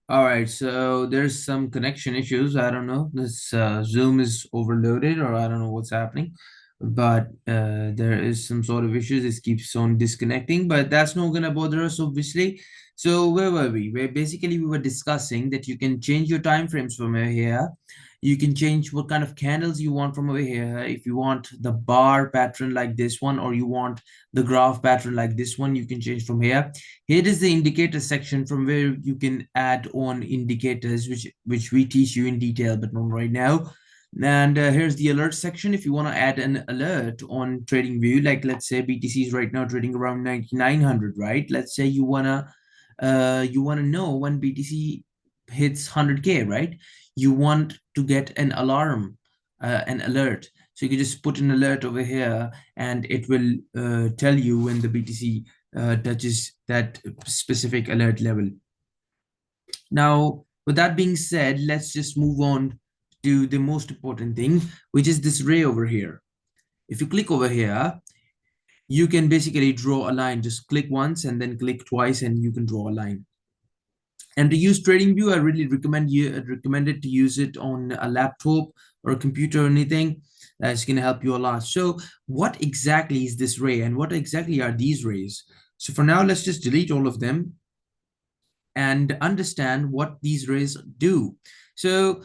All right, so there's some connection issues. I don't know. This Zoom is overloaded, or I don't know what's happening, but there is some sort of issues. It keeps on disconnecting, but that's not gonna bother us, obviously. So where were we? Where basically we were discussing that you can change your time frames from over here. You can change what kind of candles you want from over here. If you want the bar pattern like this one, or you want the graph pattern like this one, you can change from here. Here is the indicator section from where you can add on indicators, which we teach you in detail, but not right now. And here's the alert section. If you want to add an alert on TradingView, like let's say BTC is right now trading around 9,900, right? Let's say you wanna know when BTC hits 100K, right? You want to get an alarm, an alert. So you can just put an alert over here, and it will tell you when the BTC touches that specific alert level. Now, with that being said, let's just move on to the most important thing, which is this ray over here. If you click over here, you can basically draw a line. Just click once and then click twice, and you can draw a line. And to use TradingView, I really recommend it to use it on a laptop or a computer or anything. That's going to help you a lot. So what exactly is this ray, and what exactly are these rays? So for now, let's just delete all of them and understand what these rays do. So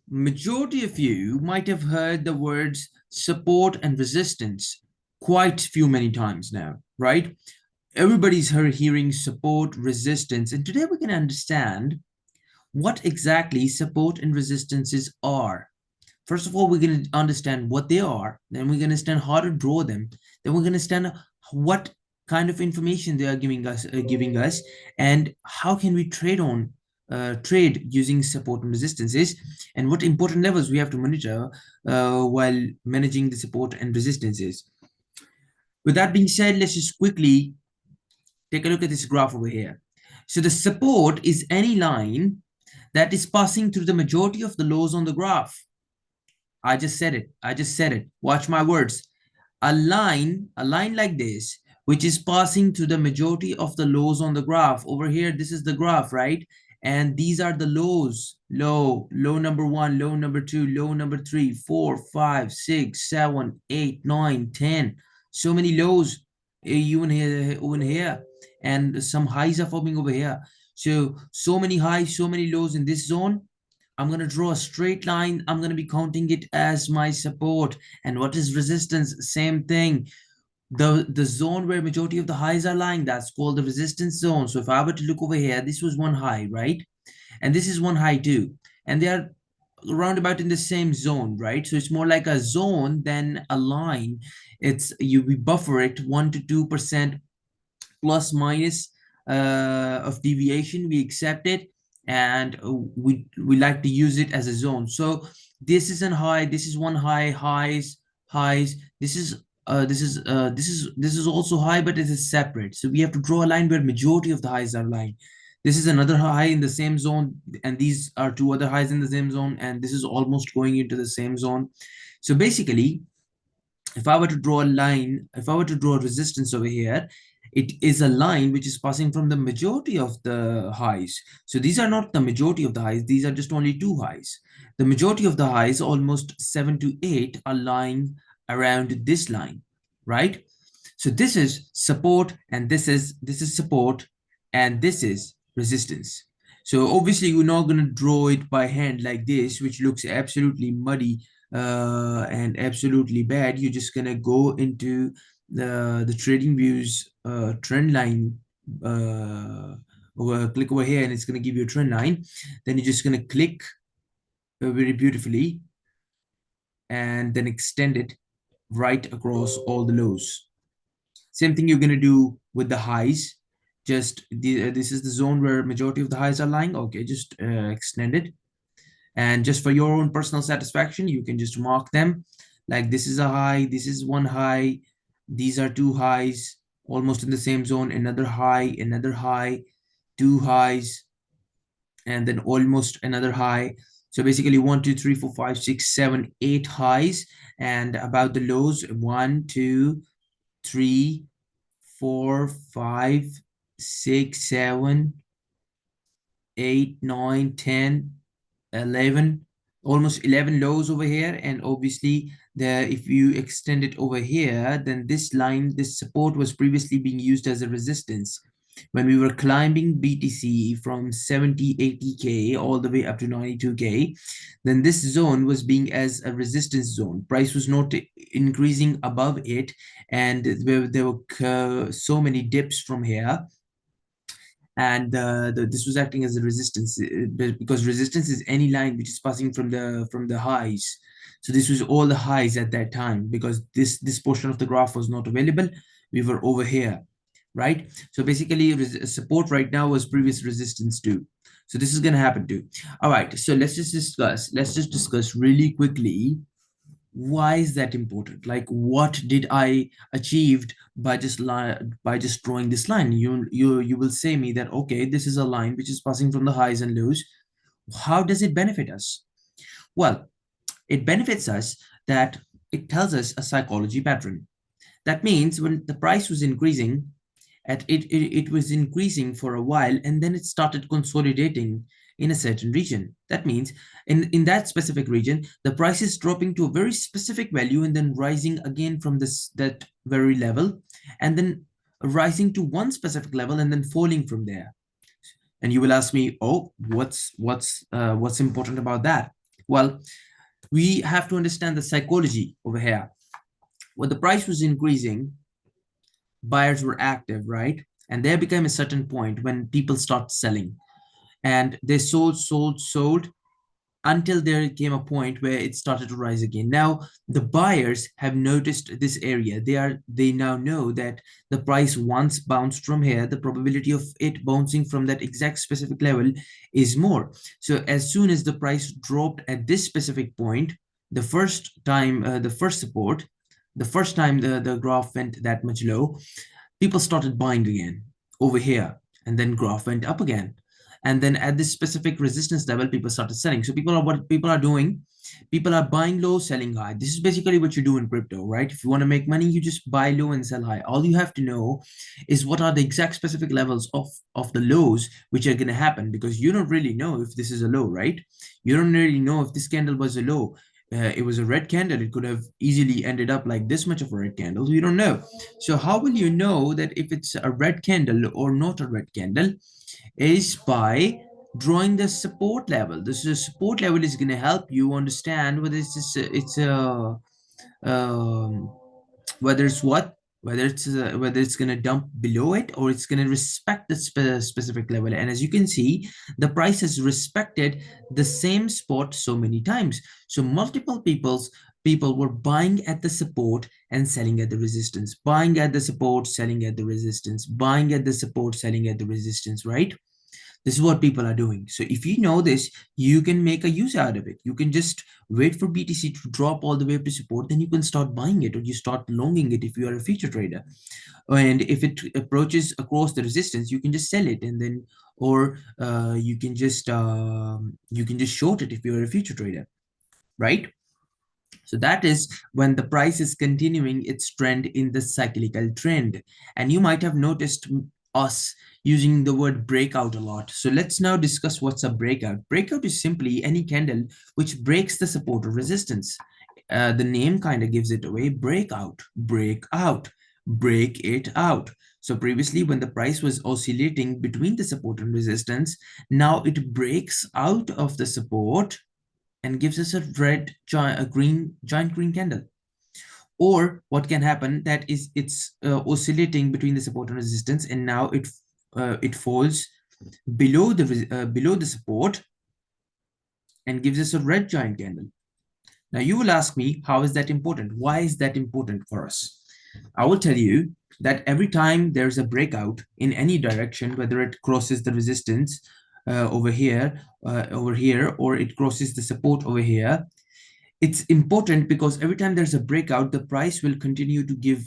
majority of you might have heard the words support and resistance quite few many times now, right? Everybody's hearing support, resistance, and today we're going to understand what exactly support and resistances are. First of all, we're going to understand what they are, then we're going to understand how to draw them, then we're going to understand what kind of information they are giving us, and how can we trade using support and resistances, and what important levels we have to monitor while managing the support and resistances. With that being said, let's just quickly take a look at this graph over here. So the support is any line that is passing through the majority of the lows on the graph. I just said it. I just said it. Watch my words. A line like this, which is passing through the majority of the lows on the graph. Over here, this is the graph, right? And these are the lows. Low number one, low number two, low number three, 4, 5, 6, 7, 8, 9, 10. So many lows even here, over here. And some highs are forming over here. So many highs, so many lows in this zone. I'm going to draw a straight line. I'm going to be counting it as my support. And what is resistance? Same thing. The zone where majority of the highs are lying, that's called the resistance zone. So if I were to look over here, this was one high, right? And this is one high too. And they are around about in the same zone, right? So it's more like a zone than a line. We buffer it 1 to 2% plus minus of deviation. We accept it, and we like to use it as a zone. So this is an high, this is one high, highs. This is also high, but it is separate. So we have to draw a line where majority of the highs are lying. This is another high in the same zone, and these are two other highs in the same zone, and this is almost going into the same zone. So basically, if I were to draw a line, if I were to draw a resistance over here, it is a line which is passing from the majority of the highs. So these are not the majority of the highs, these are just only two highs. The majority of the highs, almost 7 to 8, are lying around this line, right? So this is support, and this is support, and this is resistance. So obviously you're not going to draw it by hand like this, which looks absolutely muddy and absolutely bad. You're just gonna go into the TradingView's trend line, click over here, and it's gonna give you a trend line. Then you're just gonna click very beautifully, and then extend it right across all the lows. Same thing you're gonna do with the highs. This is the zone where majority of the highs are lying. Okay, just extend it. And just for your own personal satisfaction, you can just mark them like this is a high, this is one high, these are two highs almost in the same zone, another high, two highs, and then almost another high. So basically 1, 2, 3, 4, 5, 6, 7, 8 highs, and about the lows 1, 2, 3, 4, 5, 6, 7, 8, 9, 10, 11, almost 11 lows over here. And obviously if you extend it over here, then this line, this support was previously being used as a resistance. When we were climbing BTC from 70, 80K all the way up to 92K, then this zone was being as a resistance zone. Price was not increasing above it, and there were so many dips from here, and this was acting as a resistance, because resistance is any line which is passing from the highs. So this was all the highs at that time, because this portion of the graph was not available. We were over here, right? So basically support right now was previous resistance too. So this is going to happen too. All right, so let's just discuss really quickly, why is that important? Like, what did I achieved by just drawing this line? You will say me that, okay, this is a line which is passing from the highs and lows. How does it benefit us? Well, it benefits us that it tells us a psychology pattern. That means when the price was increasing, it was increasing for a while, and then it started consolidating in a certain region. That means in that specific region, the price is dropping to a very specific value and then rising again from that very level, and then rising to one specific level and then falling from there. And you will ask me, oh, what's important about that? Well, we have to understand the psychology over here. When the price was increasing, buyers were active, right? And there became a certain point when people start selling, and they sold until there came a point where it started to rise again. Now the buyers have noticed this area. They now know that the price once bounced from here, the probability of it bouncing from that exact specific level is more. So as soon as the price dropped at this specific point, the first time, the first support, the first time the graph went that much low, people started buying again over here, and then graph went up again, and then at this specific resistance level people started selling. So what people are doing, people are buying low, selling high. This is basically what you do in crypto, right? If you want to make money, you just buy low and sell high. All you have to know is what are the exact specific levels of the lows which are going to happen, because you don't really know if this is a low, right? You don't really know if this candle was a low. It was a red candle, it could have easily ended up like this much of a red candle. You don't know. So how will you know that if it's a red candle or not a red candle? Is by drawing the support level. This is support level is going to help you understand whether it's a um, whether it's what whether it's going to dump below it or it's going to respect the specific level. And as you can see, the price has respected the same spot so many times. So multiple people were buying at the support and selling at the resistance, buying at the support, selling at the resistance, buying at the support, selling at the resistance, right? This is what people are doing. So if you know this, you can make a use out of it. You can just wait for BTC to drop all the way up to support, then you can start buying it, or you start longing it if you are a future trader. And if it approaches across the resistance, you can just sell it, and then or you can just short it if you're a future trader, right? So that is when the price is continuing its trend in the cyclical trend. And you might have noticed us using the word breakout a lot. So let's now discuss what's a breakout. Breakout is simply any candle which breaks the support or resistance. The name kind of gives it away. Breakout, break out, break it out. So previously when the price was oscillating between the support and resistance, now it breaks out of the support and gives us a giant green candle. Or what can happen, that is it's oscillating between the support and resistance, and now it falls below the support and gives us a red giant candle. Now you will ask me, how is that important? Why is that important for us? I will tell you that every time there's a breakout in any direction, whether it crosses the resistance over here, or it crosses the support over here, it's important because every time there's a breakout, the price will continue to give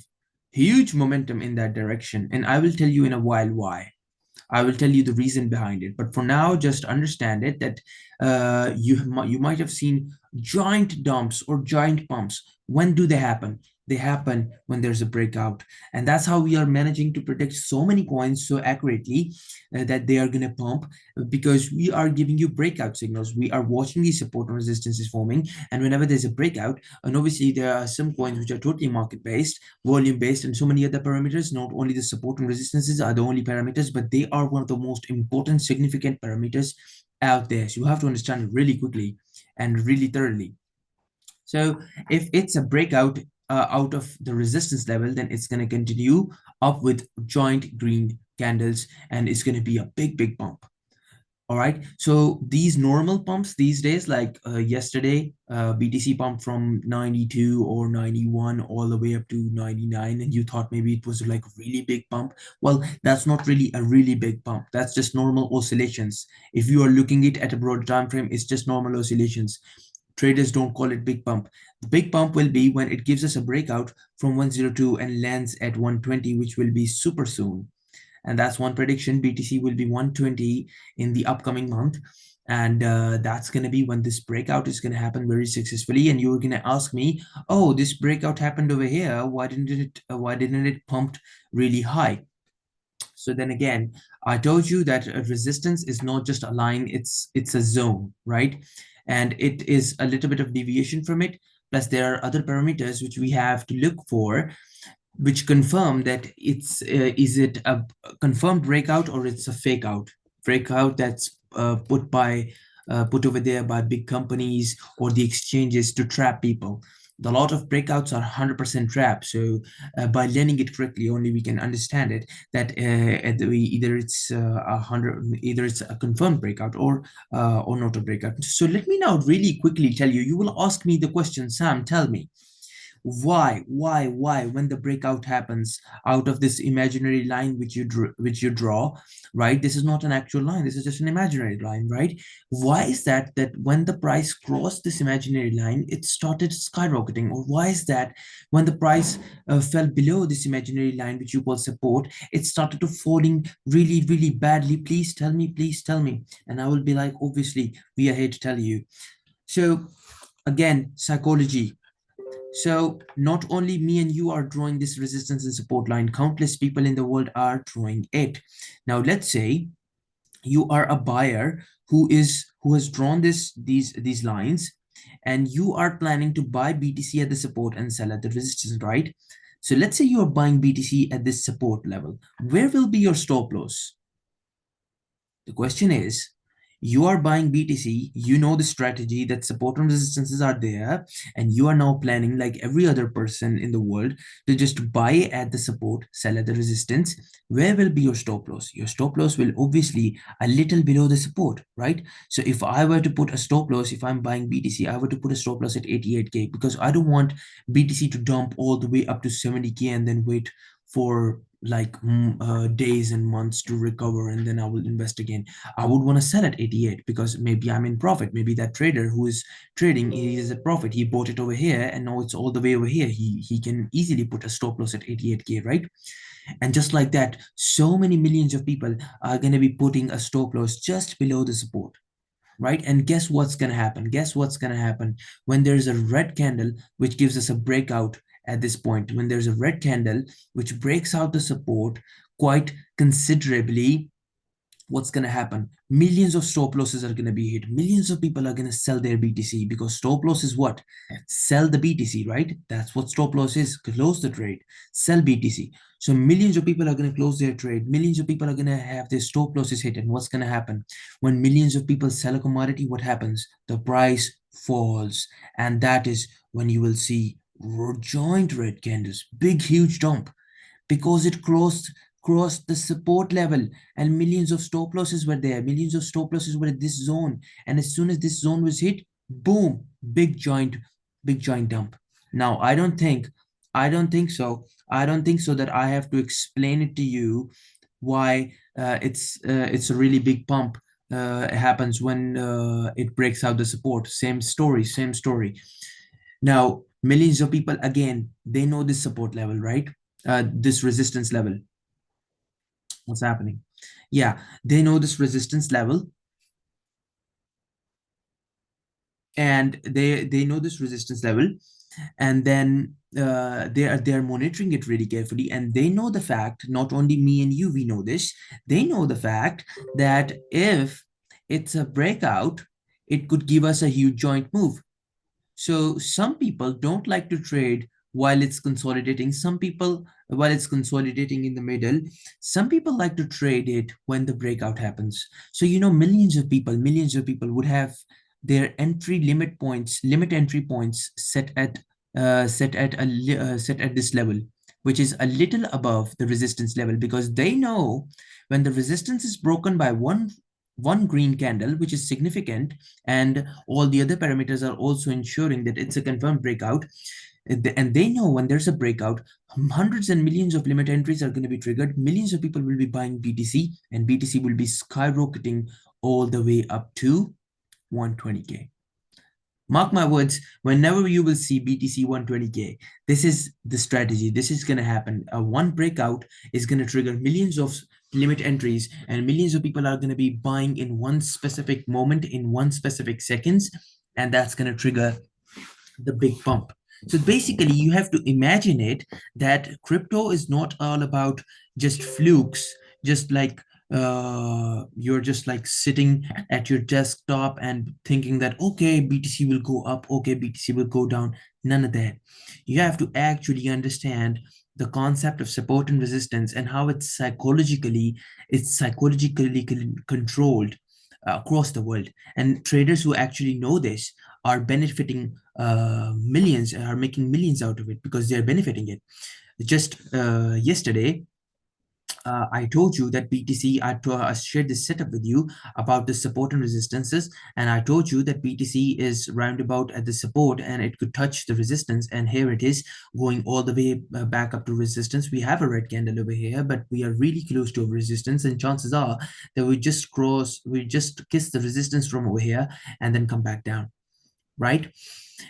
huge momentum in that direction. And I will tell you in a while why. I will tell you the reason behind it. But for now, just understand it that you might have seen giant dumps or giant pumps. When do they happen? They happen when there's a breakout. And that's how we are managing to predict so many coins so accurately that they are going to pump, because we are giving you breakout signals. We are watching these support and resistances forming. And whenever there's a breakout, and obviously there are some coins which are totally market based, volume based, and so many other parameters. Not only the support and resistances are the only parameters, but they are one of the most important, significant parameters out there. So you have to understand it really quickly and really thoroughly. So if it's a breakout out of the resistance level, then it's going to continue up with giant green candles, and it's going to be a big bump. All right. So these normal pumps these days, like yesterday, BTC pumped from 92 or 91 all the way up to 99, and you thought maybe it was like a really big pump. Well, that's not really a really big pump. That's just normal oscillations. If you are looking at a broad time frame, it's just normal oscillations. Traders don't call it big pump. The big pump will be when it gives us a breakout from 102 and lands at 120, which will be super soon. And that's one prediction. BTC will be 120 in the upcoming month. And that's going to be when this breakout is going to happen very successfully. And you're going to ask me, oh, this breakout happened over here. Why didn't it pumped really high? So then again, I told you that a resistance is not just a line, it's a zone, right? And it is a little bit of deviation from it. Plus, there are other parameters which we have to look for, which confirm that it's is it a confirmed breakout or it's a fake out breakout that's put over there by big companies or the exchanges to trap people. A lot of breakouts are 100% trap. So by learning it correctly, only we can understand it, that either it's a confirmed breakout or not a breakout. So let me now really quickly tell you. You will ask me the question, Sam, tell me, why when the breakout happens out of this imaginary line which you draw, right? This is not an actual line, this is just an imaginary line, right? Why is that when the price crossed this imaginary line, it started skyrocketing? Or why is that when the price fell below this imaginary line which you call support, it started to falling really badly? Please tell me, and I will be like, obviously we are here to tell you. So again, psychology. So not only me and you are drawing this resistance and support line, countless people in the world are drawing it. Now let's say you are a buyer who has drawn these lines, and you are planning to buy BTC at the support and sell at the resistance, right? So let's say you are buying BTC at this support level. Where will be your stop loss? The question is, you are buying BTC, you know the strategy that support and resistances are there, and you are now planning, like every other person in the world, to just buy at the support, sell at the resistance. Where will be your stop loss? Your stop loss will obviously a little below the support, right? So if I were to put a stop loss, if I'm buying BTC, I were to put a stop loss at 88K, because I don't want BTC to dump all the way up to 70K and then wait for like days and months to recover, and then I will invest again. I would want to sell at 88 because maybe I'm in profit. Maybe that trader who is trading, he is at profit. He bought it over here and now it's all the way over here. He can easily put a stop loss at 88K, right? And just like that, so many millions of people are going to be putting a stop loss just below the support, right? And guess what's going to happen? Guess what's going to happen when there's a red candle which gives us a breakout at this point? When there's a red candle which breaks out the support quite considerably, what's going to happen? Millions of stop losses are going to be hit. Millions of people are going to sell their BTC, because stop loss is what? Sell the BTC, right? That's what stop loss is. Close the trade, sell BTC. So millions of people are going to close their trade. Millions of people are going to have their stop losses hit. And what's going to happen? When millions of people sell a commodity, what happens? The price falls. And that is when you will see giant red candles, big, huge dump, because it crossed the support level, and millions of stop losses were there. Millions of stop losses were at this zone, and as soon as this zone was hit, boom, big giant dump. Now I don't think so that I have to explain it to you why it's a really big pump happens when it breaks out the support. Same story. Now, millions of people, again, they know this support level, right? This resistance level. What's happening? Yeah, they know this resistance level, and they know this resistance level, and then they are monitoring it really carefully, and they know the fact, not only me and you, we know this, they know the fact that if it's a breakout, it could give us a huge joint move. So some people don't like to trade while it's consolidating. Some people, while it's consolidating in the middle, some people like to trade it when the breakout happens. So, millions of people would have their entry limit points, limit entry points set at this level, which is a little above the resistance level, because they know when the resistance is broken by one green candle, which is significant, and all the other parameters are also ensuring that it's a confirmed breakout, and they know when there's a breakout, hundreds and millions of limit entries are going to be triggered. Millions of people will be buying BTC, and BTC will be skyrocketing all the way up to 120K. Mark my words, whenever you will see BTC 120K, this is the strategy. This is going to happen. A one breakout is going to trigger millions of limit entries, and millions of people are going to be buying in one specific moment, in one specific seconds, and that's going to trigger the big pump. So basically, you have to imagine it that crypto is not all about just flukes, just like you're just like sitting at your desktop and thinking that, okay, BTC will go up, okay, BTC will go down. None of that. You have to actually understand the concept of support and resistance, and how it's psychologically controlled across the world. And traders who actually know this are benefiting millions, are making millions out of it because they're benefiting it. Just yesterday, I told you that BTC, I shared this setup with you about the support and resistances, and I told you that BTC is roundabout at the support and it could touch the resistance, and here it is going all the way back up to resistance. We have a red candle over here, but we are really close to a resistance, and chances are that we just kiss the resistance from over here and then come back down, right?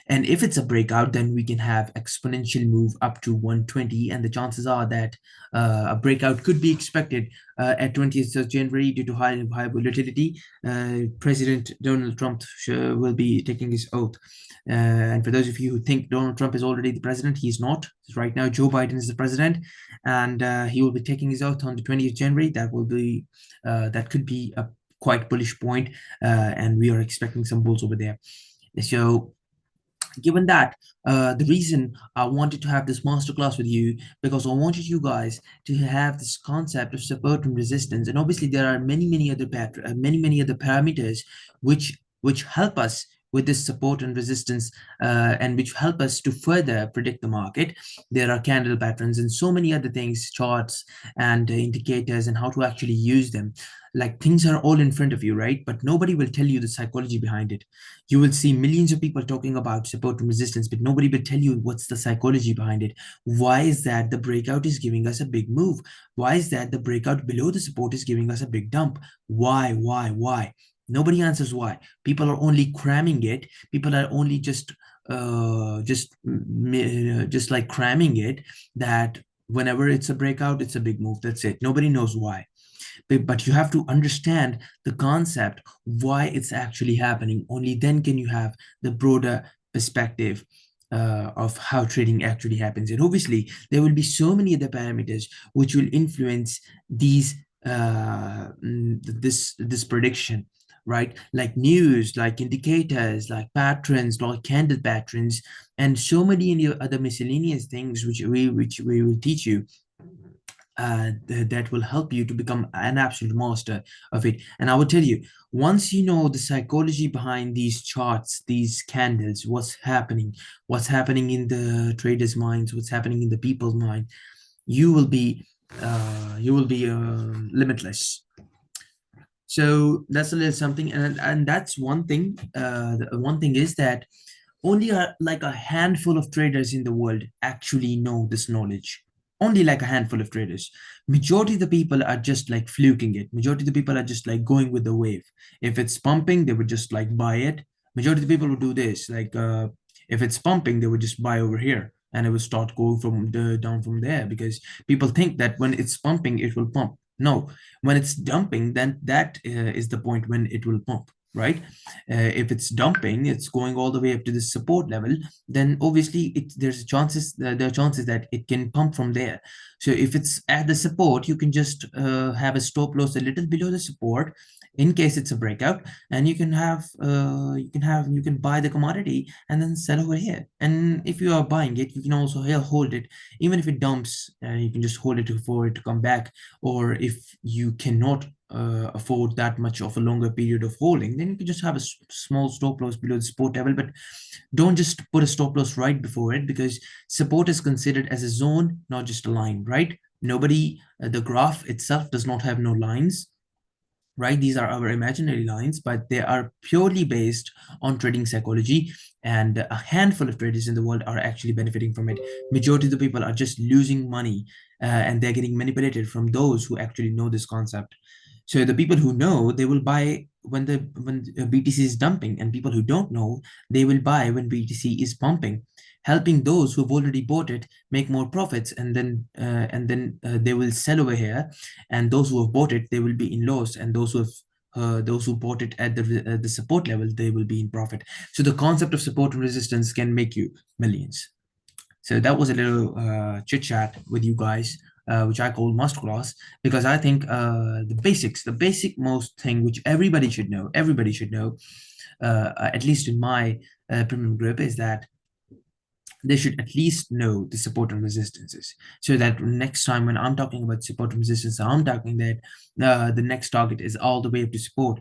And if it's a breakout, then we can have exponential move up to 120. And the chances are that a breakout could be expected at 20th of January due to high volatility. President Donald Trump will be taking his oath. And for those of you who think Donald Trump is already the president, he's not. Right now, Joe Biden is the president, and he will be taking his oath on the 20th of January. That could be a quite bullish point, and we are expecting some bulls over there. So given that, the reason I wanted to have this masterclass with you, because I wanted you guys to have this concept of support and resistance. And obviously there are many other parameters which help us with this support and resistance, and which help us to further predict the market. There are candle patterns and so many other things, charts and indicators, and how to actually use them. Like, things are all in front of you, right? But nobody will tell you the psychology behind it. You will see millions of people talking about support and resistance, but nobody will tell you what's the psychology behind it. Why is that the breakout is giving us a big move? Why is that the breakout below the support is giving us a big dump? Why? Nobody answers why. People are only cramming it. People are only just like cramming it, that whenever it's a breakout, it's a big move. That's it. Nobody knows why. But you have to understand the concept, why it's actually happening. Only then can you have the broader perspective of how trading actually happens. And obviously, there will be so many other parameters which will influence this prediction, right? Like news, like indicators, like patterns, like candle patterns, and so many other miscellaneous things which we will teach you, that will help you to become an absolute master of it. And I will tell you, once you know the psychology behind these charts, these candles, what's happening in the traders' minds, what's happening in the people's mind, you will be limitless. So that's a little something, and that's one thing. One thing is that only like a handful of traders in the world actually know this knowledge. Only like a handful of traders. Majority of the people are just like fluking it. Majority of the people are just like going with the wave. If it's pumping, they would just like buy it. Majority of the people would do this. Like, if it's pumping, they would just buy over here, and it would start going down from there, because people think that when it's pumping, it will pump. No, when it's dumping, then that is the point when it will pump. right? If it's dumping, it's going all the way up to the support level, then obviously there are chances that it can pump from there. So if it's at the support, you can just have a stop loss a little below the support in case it's a breakout, and you can buy the commodity and then sell over here. And if you are buying it, you can also hold it. Even if it dumps, you can just hold it for it to come back. Or if you cannot afford that much of a longer period of holding, then you can just have a small stop loss below the support level. But don't just put a stop loss right before it, because support is considered as a zone, not just a line, right? Nobody, the graph itself does not have no lines, right? These are our imaginary lines, but they are purely based on trading psychology, and a handful of traders in the world are actually benefiting from it. Majority of the people are just losing money, and they're getting manipulated from those who actually know this concept. So the people who know, they will buy when BTC is dumping, and people who don't know, they will buy when BTC is pumping, helping those who've already bought it make more profits, and then they will sell over here, and those who have bought it, they will be in loss, and those who bought it at the support level, they will be in profit. So the concept of support and resistance can make you millions. So that was a little chit chat with you guys, which I call must class, because I think the basic most thing which everybody should know, at least in my premium group, is that they should at least know the support and resistances, so that next time when I'm talking about support and resistance, I'm talking that the next target is all the way up to support.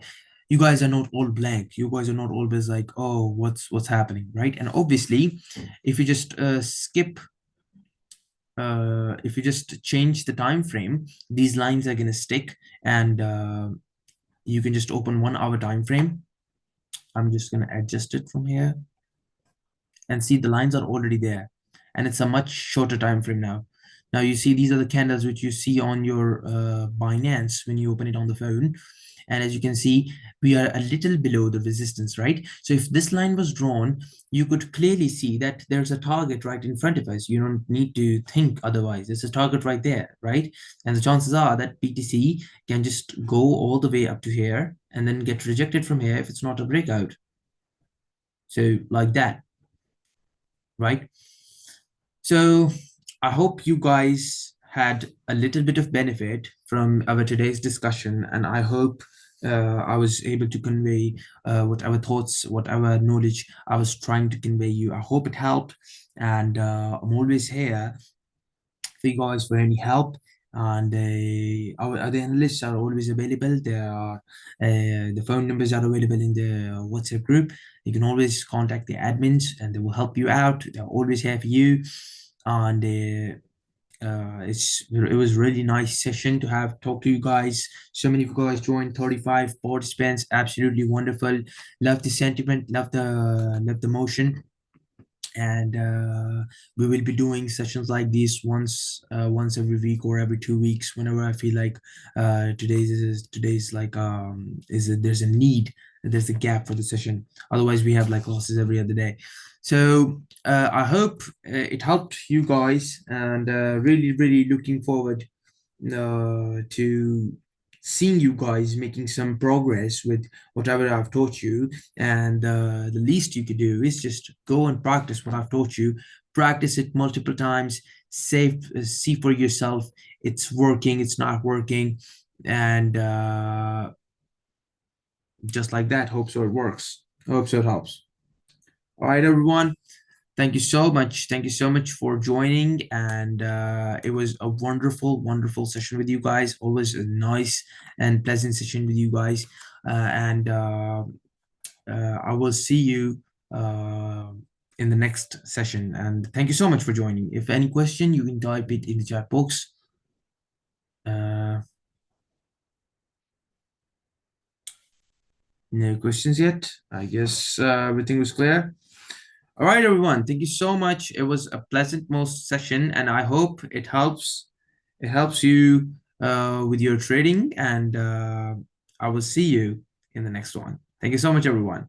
You guys are not all blank. You guys are not always like, oh, what's happening, right? And obviously, if you just if you just change the time frame, these lines are going to stick, and you can just open 1 hour time frame. I'm just going to adjust it from here, and see the lines are already there, and it's a much shorter time frame now. Now you see these are the candles which you see on your Binance when you open it on the phone. And as you can see, we are a little below the resistance, right? So if this line was drawn, you could clearly see that there's a target right in front of us. You don't need to think otherwise. There's a target right there, right? And the chances are that BTC can just go all the way up to here and then get rejected from here if it's not a breakout. So like that, right? So I hope you guys had a little bit of benefit from our today's discussion, and I hope I was able to convey whatever thoughts, whatever knowledge I was trying to convey you. I hope it helped, and I'm always here for you guys for any help. And our other analysts are always available. There are the phone numbers are available in the WhatsApp group. You can always contact the admins, and they will help you out. They're always here for you. And it was really nice session to have talk to you guys. So many of you guys joined, 35 participants, absolutely wonderful. Love the sentiment, love the motion. And we will be doing sessions like this once every week or every 2 weeks, whenever I feel like today's like there's a need, there's a gap for the session. Otherwise we have like classes every other day. So I hope it helped you guys, and really looking forward to seeing you guys making some progress with whatever I've taught you. And the least you could do is just go and practice what I've taught you. Practice it multiple times. See for yourself. It's working. It's not working. And just like that. Hope so it works. Hope so it helps. All right, everyone. Thank you so much. Thank you so much for joining. And it was a wonderful session with you guys. Always a nice and pleasant session with you guys. And I will see you in the next session. And thank you so much for joining. If any question, you can type it in the chat box. No questions yet. I guess everything was clear. All right, everyone. Thank you so much. It was a pleasant most session, and I hope it helps. It helps you with your trading, and I will see you in the next one. Thank you so much, everyone.